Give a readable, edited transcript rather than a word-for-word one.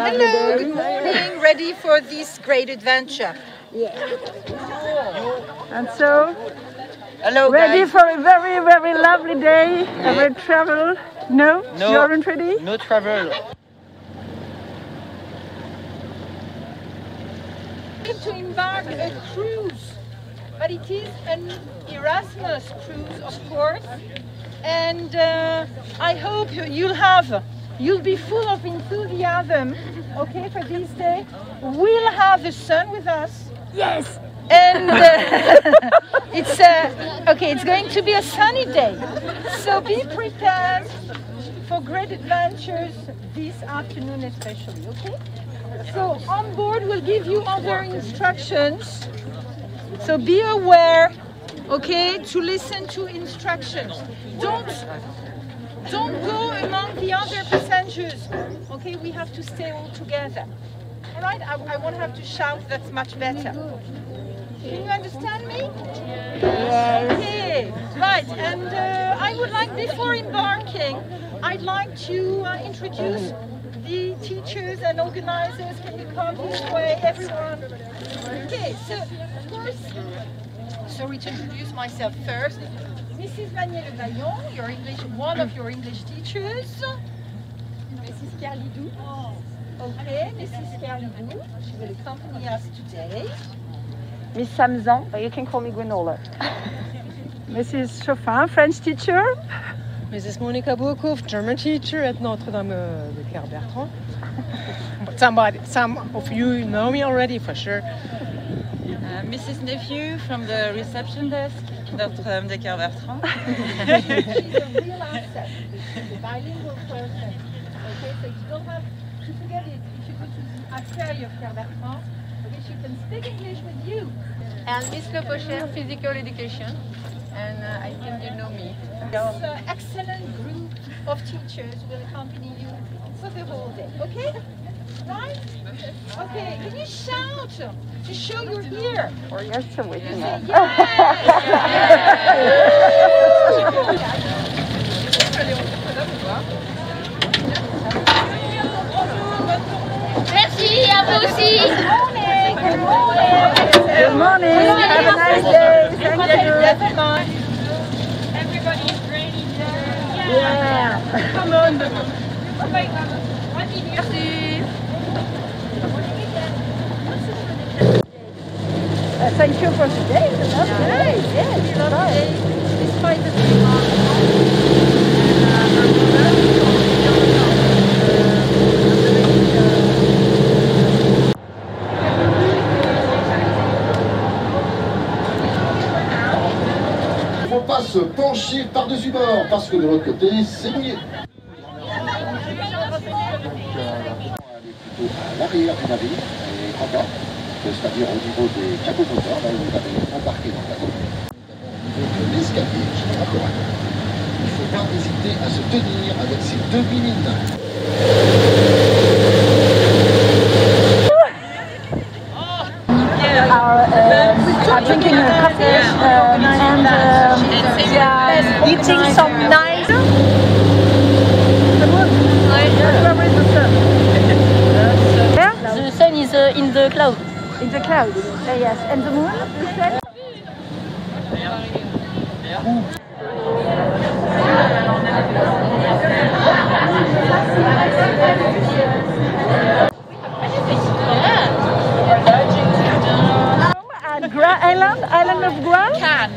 Hello, good morning. Ready for this great adventure? Yeah. And so, hello, ready guys. for a very, very lovely day. Yeah. Ever travel? No? You aren't ready? No travel. To embark a cruise, but it is an Erasmus cruise, of course. And I hope you'll be full of enthusiasm, okay, for this day. We'll have the sun with us. Yes! And it's going to be a sunny day. So be prepared for great adventures this afternoon especially, okay? So on board we'll give you other instructions. So be aware, okay, to listen to instructions. Don't go among the other passengers. Okay, we have to stay all together. All right, I won't have to shout, that's much better. Can you understand me? Yes. Okay, right, and I would like, before embarking, I'd like to introduce the teachers and organizers. Can you come this way, everyone? Okay, so of course, sorry to introduce myself first. Mrs. Manier-Le-Vaillant, one of your English teachers. Mrs. Carlidou. Okay, Mrs. Carlidou, she will accompany us today. Miss Samzan, but you can call me Gwenola. Mrs. Chauffin, French teacher. Mrs. Monica Bourcouf, German teacher at Notre-Dame de Claire-Bertrand. Some of you know me already for sure. Mrs. Nephew from the reception desk, Notre-Dame de Claire-Bertrand. She's a real asset, a bilingual person. Okay, so you don't have to forget it. If you go to the Accueil of Claire-Bertrand, okay, she can speak English with you. And Miss Le Pocher, physical education. And I think you know me. This excellent group of teachers will accompany you for the whole day, okay? Right? Okay, can you shout to show you're here? Or you're still waking up. Merci, à vous aussi. Good morning. Good morning. Have a nice day. Thank you. Everybody's ready. Yeah. Come on. Thank you for today. It's a lovely day. Yes, lovely day. Despite the Il ne faut pas se pencher par-dessus bord parce que de l'autre côté, c'est mouillé. Donc, plutôt à l'arrière du navire et en bas, c'est-à-dire au niveau des capots moteurs, là où vous avez embarqué dans le bateau. Donc l'escalier qui est à droite. Il ne faut pas hésiter à se tenir avec ces deux mines. Are drinking a coffee and eating some nice. The sun is in the cloud. In the clouds. Yes. And the moon, you said? Island of Guam? Cannes.